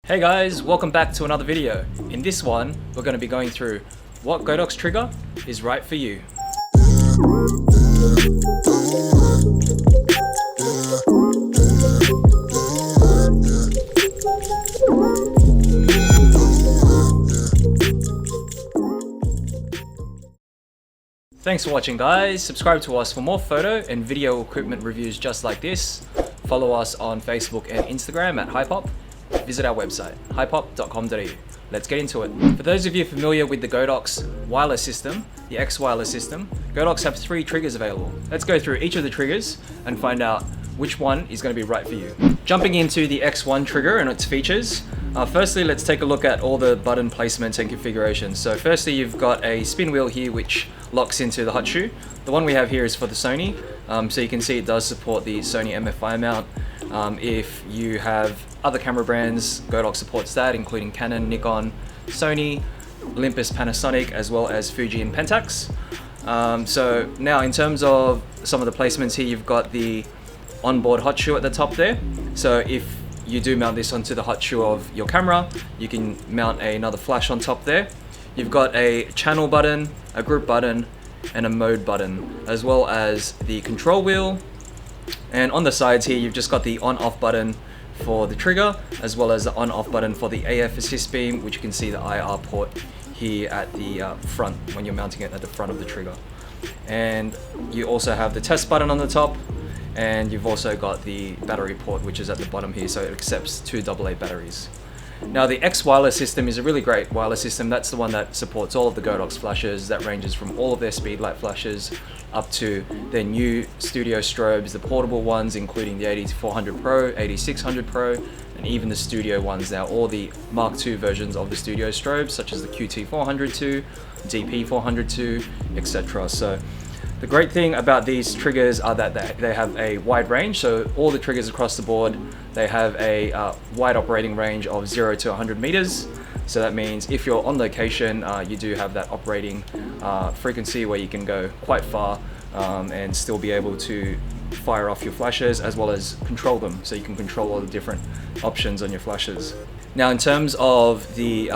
Hey guys, welcome back to another video. In this one, we're going to be going through what Godox trigger is right for you. Thanks for watching guys, subscribe to us for more photo and video equipment reviews just like this. Follow us on Facebook and Instagram at Hypop. Visit our website, hypop.com.au. Let's get into it. For those of you familiar with the Godox wireless system, the X wireless system, Godox have 3 triggers available. Let's go through each of the triggers and find out which one is going to be right for you. Jumping into the X1 trigger and its features, firstly let's take a look at all the button placements and configurations. So firstly you've got a spin wheel here which locks into the hot shoe. The one we have here is for the Sony, so you can see it does support the Sony MFI mount. If you have other camera brands, Godox supports that, including Canon, Nikon, Sony, Olympus, Panasonic, as well as Fuji and Pentax. So now in terms of some of the placements here, you've got the onboard hot shoe at the top there. So if you do mount this onto the hot shoe of your camera, you can mount another flash on top there. You've got a channel button, a group button, and a mode button, as well as the control wheel. And on the sides here, you've just got the on-off button for the trigger, as well as the on-off button for the AF assist beam, which you can see the IR port here at the front when you're mounting it at the front of the trigger. And you also have the test button on the top, and you've also got the battery port, which is at the bottom here, so it accepts 2 AA batteries. Now the X wireless system is a really great wireless system. That's the one that supports all of the Godox flashes. That ranges from all of their speedlight flashes up to their new studio strobes, the portable ones including the 8400 Pro, 8600 Pro, and even the studio ones now, all the Mark II versions of the studio strobes such as the QT402, DP402, etc. So the great thing about these triggers are that they have a wide range, so all the triggers across the board, they have a wide operating range of 0 to 100 meters. So that means if you're on location, you do have that operating frequency where you can go quite far and still be able to fire off your flashes as well as control them. So you can control all the different options on your flashes. Now in terms of the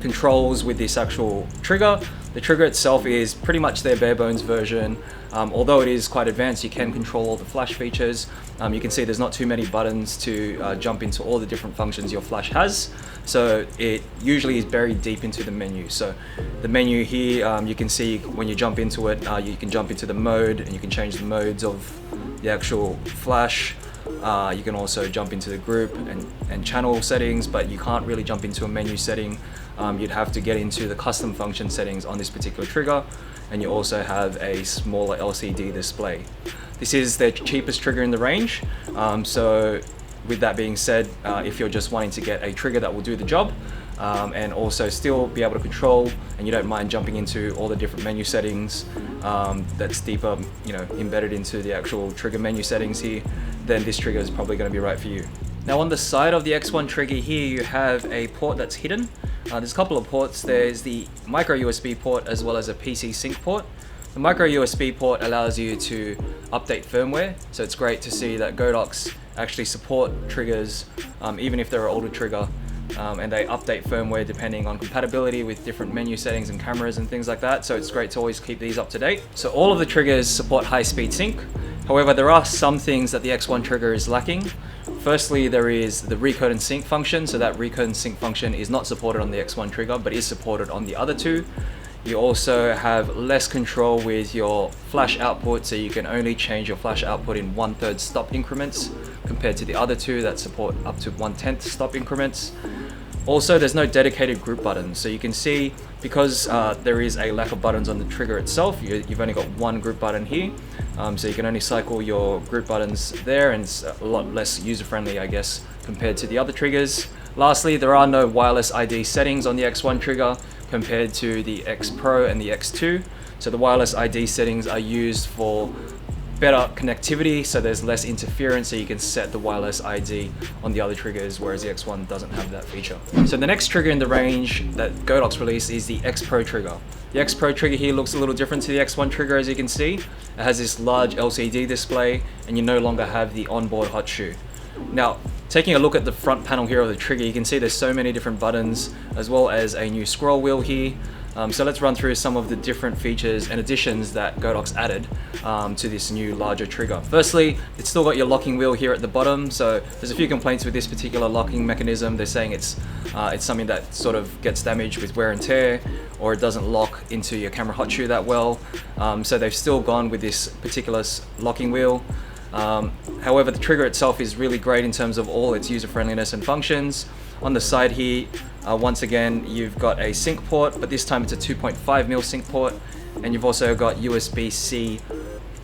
controls with this actual trigger, the trigger itself is pretty much their bare bones version. Although it is quite advanced, you can control all the flash features. You can see there's not too many buttons to jump into all the different functions your flash has. So it usually is buried deep into the menu. So the menu here, you can see when you jump into it, you can jump into the mode and you can change the modes of the actual flash. You can also jump into the group and channel settings, but you can't really jump into a menu setting. You'd have to get into the custom function settings on this particular trigger, and you also have a smaller LCD display. This is their cheapest trigger in the range, so with that being said, if you're just wanting to get a trigger that will do the job and also still be able to control, and you don't mind jumping into all the different menu settings that's deeper, embedded into the actual trigger menu settings here, then this trigger is probably going to be right for you. Now on the side of the X1 trigger here, you have a port that's hidden. There's a couple of ports. There's the micro USB port as well as a PC sync port. The micro USB port allows you to update firmware, so it's great to see that Godox actually support triggers even if they're an older trigger, and they update firmware depending on compatibility with different menu settings and cameras and things like that, so it's great to always keep these up to date. So all of the triggers support high-speed sync. However, there are some things that the X1 trigger is lacking. Firstly, there is the recode and sync function, so that recode and sync function is not supported on the X1 trigger but is supported on the other two. You also have less control with your flash output, so you can only change your flash output in 1/3 stop increments compared to the other two that support up to 1/10 stop increments. Also, there's no dedicated group buttons, so you can see because there is a lack of buttons on the trigger itself, you've only got one group button here, so you can only cycle your group buttons there, and it's a lot less user-friendly, I guess, compared to the other triggers. Lastly, there are no wireless ID settings on the X1 trigger compared to the XPro and the X2, so the wireless ID settings are used for better connectivity, so there's less interference, so you can set the wireless ID on the other triggers, whereas the X1 doesn't have that feature. So the next trigger in the range that Godox released is the XPro trigger. The XPro trigger here looks a little different to the X1 trigger, as you can see. It has this large LCD display, and you no longer have the onboard hot shoe. Now, Taking a look at the front panel here of the trigger, you can see there's so many different buttons, as well as a new scroll wheel here. So let's run through some of the different features and additions that Godox added to this new larger trigger. Firstly, it's still got your locking wheel here at the bottom. So there's a few complaints with this particular locking mechanism. They're saying it's something that sort of gets damaged with wear and tear, or it doesn't lock into your camera hot shoe that well. So they've still gone with this particular locking wheel. However, the trigger itself is really great in terms of all its user friendliness and functions. On the side here, once again, you've got a sync port, but this time it's a 2.5mm sync port, and you've also got USB-C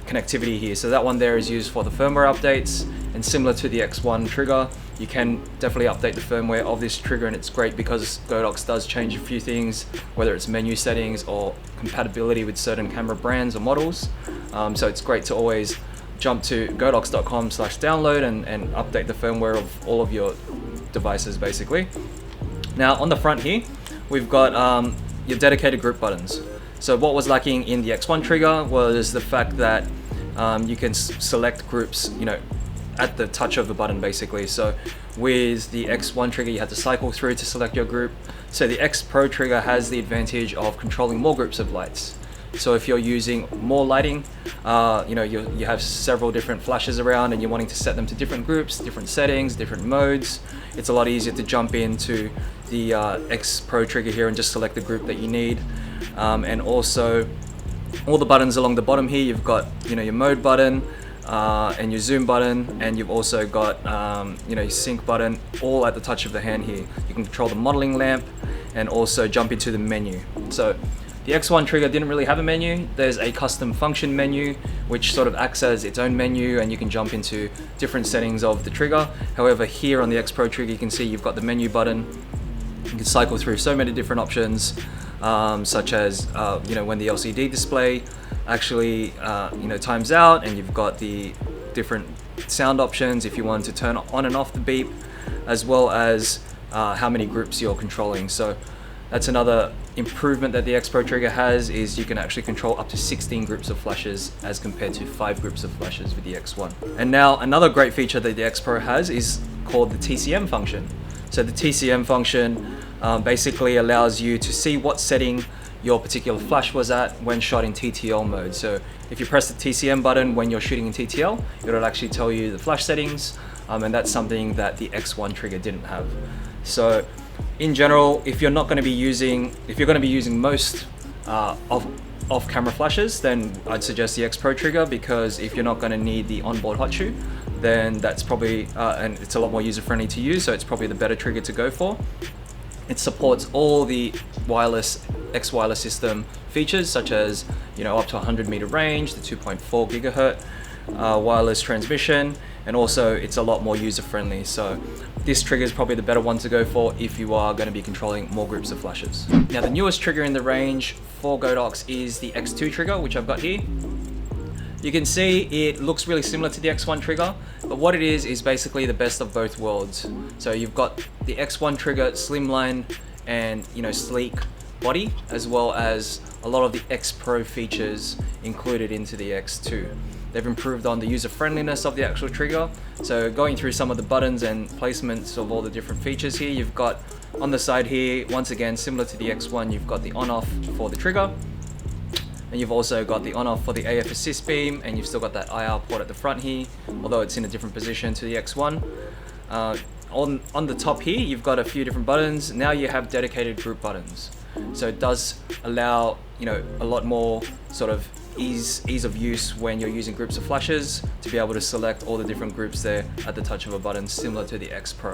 connectivity here. So that one there is used for the firmware updates, and similar to the X1 trigger, you can definitely update the firmware of this trigger, and it's great because Godox does change a few things, whether it's menu settings or compatibility with certain camera brands or models. So it's great to always jump to godox.com/download and update the firmware of all of your devices basically. Now on the front here, we've got your dedicated group buttons. So what was lacking in the X1 trigger was the fact that you can select groups, at the touch of the button basically. So with the X1 trigger, you had to cycle through to select your group. So the XPro trigger has the advantage of controlling more groups of lights. So if you're using more lighting, you have several different flashes around and you're wanting to set them to different groups, different settings, different modes, it's a lot easier to jump into the XPro trigger here and just select the group that you need. And also all the buttons along the bottom here, you've got your mode button and your zoom button, and you've also got your sync button all at the touch of the hand here. You can control the modeling lamp and also jump into the menu. So the X1 trigger didn't really have a menu. There's a custom function menu which sort of acts as its own menu, and you can jump into different settings of the trigger. However, here on the X Pro trigger, you can see you've got the menu button. You can cycle through so many different options, such as when the LCD display actually times out, and you've got the different sound options if you want to turn on and off the beep, as well as how many groups you're controlling. So that's another improvement that the XPro trigger has, is you can actually control up to 16 groups of flashes as compared to 5 groups of flashes with the X1. And now another great feature that the XPro has is called the TCM function. So the TCM function basically allows you to see what setting your particular flash was at when shot in TTL mode. So if you press the TCM button when you're shooting in TTL, it'll actually tell you the flash settings, and that's something that the X1 trigger didn't have. So in general, if you're going to be using most off-camera flashes, then I'd suggest the XPro trigger, because if you're not going to need the onboard hot shoe, then that's probably, and it's a lot more user-friendly to use, so it's probably the better trigger to go for. It supports all the wireless X-wireless system features, such as up to 100-meter range, the 2.4 gigahertz wireless transmission, and also it's a lot more user-friendly. So this trigger is probably the better one to go for if you are going to be controlling more groups of flashes. Now the newest trigger in the range for Godox is the X2 trigger, which I've got here. You can see it looks really similar to the X1 trigger, but what it is basically the best of both worlds. So you've got the X1 trigger slimline and sleek body, as well as a lot of the XPro features included into the X2. They've improved on the user friendliness of the actual trigger. So going through some of the buttons and placements of all the different features here, you've got on the side here, once again similar to the X1, you've got the on-off for the trigger, and you've also got the on-off for the AF assist beam, and you've still got that IR port at the front here, although it's in a different position to the X1. On the top here, you've got a few different buttons. Now you have dedicated group buttons. So it does allow a lot more sort of ease of use when you're using groups of flashes, to be able to select all the different groups there at the touch of a button, similar to the X Pro.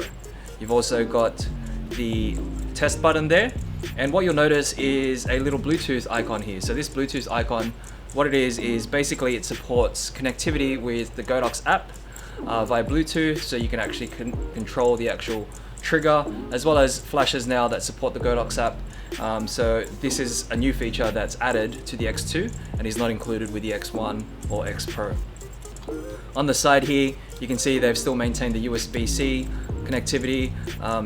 You've also got the test button there, and what you'll notice is a little Bluetooth icon here. So this Bluetooth icon, what it is basically it supports connectivity with the Godox app via Bluetooth, so you can actually control the actual trigger, as well as flashes now that support the Godox app. So this is a new feature that's added to the X2 and is not included with the X1 or X Pro. On the side here, you can see they've still maintained the USB-C connectivity,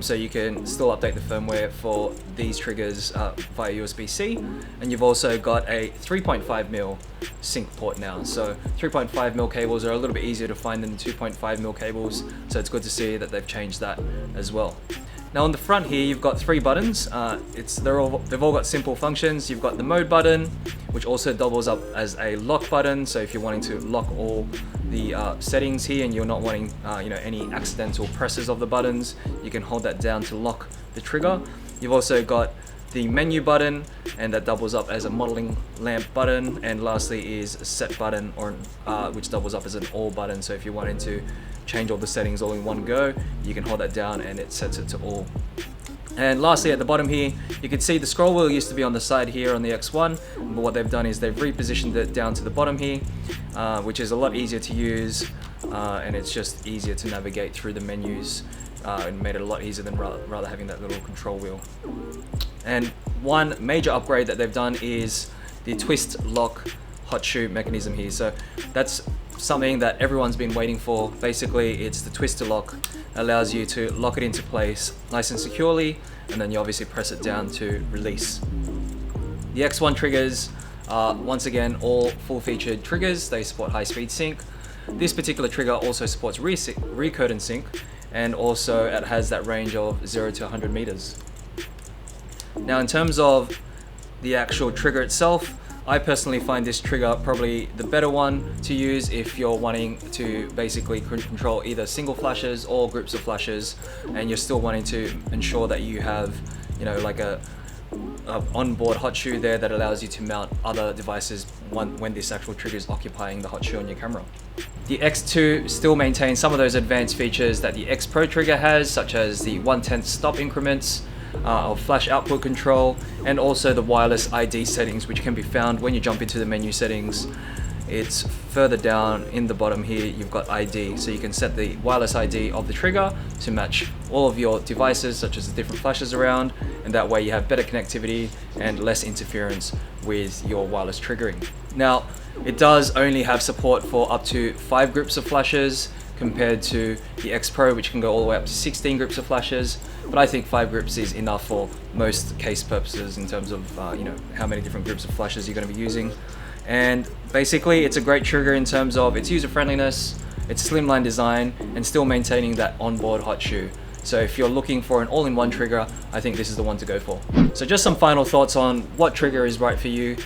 so you can still update the firmware for these triggers via USB-C. And you've also got a 3.5mm sync port now. So 3.5mm cables are a little bit easier to find than 2.5mm cables, so it's good to see that they've changed that as well. Now on the front here, you've got 3 buttons. They've all got simple functions. You've got the mode button, which also doubles up as a lock button. So if you're wanting to lock all the settings here and you're not wanting any accidental presses of the buttons, you can hold that down to lock the trigger. You've also got the menu button, and that doubles up as a modeling lamp button. And lastly is a set button, which doubles up as an all button. So if you're wanting to change all the settings all in one go, you can hold that down and it sets it to all. And lastly, at the bottom here, you can see the scroll wheel used to be on the side here on the X1, but what they've done is they've repositioned it down to the bottom here, which is a lot easier to use, and it's just easier to navigate through the menus, and made it a lot easier than rather having that little control wheel. And one major upgrade that they've done is the twist lock hot shoe mechanism here. So that's something that everyone's been waiting for. Basically, it's the twister lock. Allows you to lock it into place nice and securely, and then you obviously press it down to release. The X1 triggers are once again all full-featured triggers. They support high-speed sync. This particular trigger also supports recurrent and sync, and also it has that range of 0 to 100 meters. Now in terms of the actual trigger itself, I personally find this trigger probably the better one to use if you're wanting to basically control either single flashes or groups of flashes, and you're still wanting to ensure that you have, like a onboard hot shoe there that allows you to mount other devices when this actual trigger is occupying the hot shoe on your camera. The X2 still maintains some of those advanced features that the XPro trigger has, such as the 1/10 stop increments, of flash output control, and also the wireless ID settings, which can be found when you jump into the menu settings. It's further down in the bottom here. You've got ID, so you can set the wireless ID of the trigger to match all of your devices, such as the different flashes around, and that way you have better connectivity and less interference with your wireless triggering. Now, it does only have support for up to 5 groups of flashes, compared to the XPro, which can go all the way up to 16 groups of flashes. But I think 5 groups is enough for most case purposes in terms of how many different groups of flashes you're going to be using. And basically, it's a great trigger in terms of its user friendliness, its slimline design, and still maintaining that onboard hot shoe. So if you're looking for an all-in-one trigger, I think this is the one to go for. So just some final thoughts on what trigger is right for you.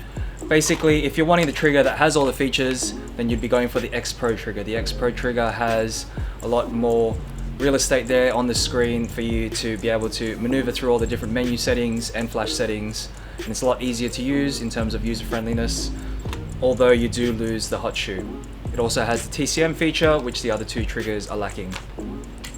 Basically, if you're wanting the trigger that has all the features, then you'd be going for the XPro trigger. The XPro trigger has a lot more real estate there on the screen for you to be able to maneuver through all the different menu settings and flash settings, and it's a lot easier to use in terms of user friendliness, although you do lose the hot shoe. It also has the TCM feature, which the other 2 triggers are lacking.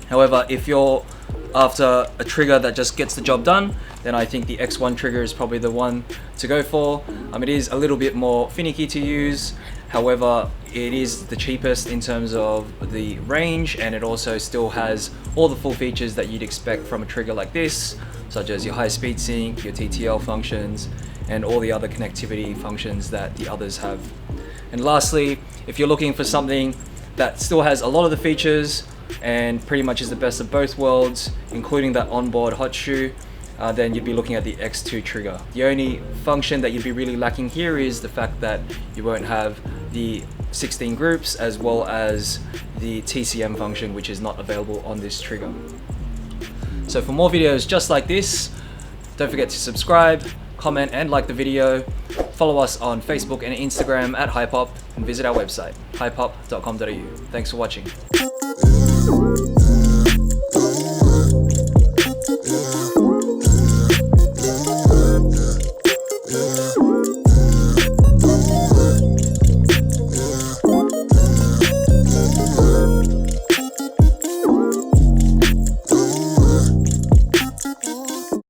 However, if you're after a trigger that just gets the job done, then I think the X1 trigger is probably the one to go for. It is a little bit more finicky to use. However, it is the cheapest in terms of the range, and it also still has all the full features that you'd expect from a trigger like this, such as your high-speed sync, your TTL functions, and all the other connectivity functions that the others have. And lastly, if you're looking for something that still has a lot of the features and pretty much is the best of both worlds, including that onboard hot shoe, then you'd be looking at the X2 trigger. The only function that you'd be really lacking here is the fact that you won't have the 16 groups as well as the TCM function, which is not available on this trigger. So for more videos just like this, don't forget to subscribe, comment and like the video. Follow us on Facebook and Instagram at Hypop, and visit our website, hypop.com.au. Thanks for watching. Yeah.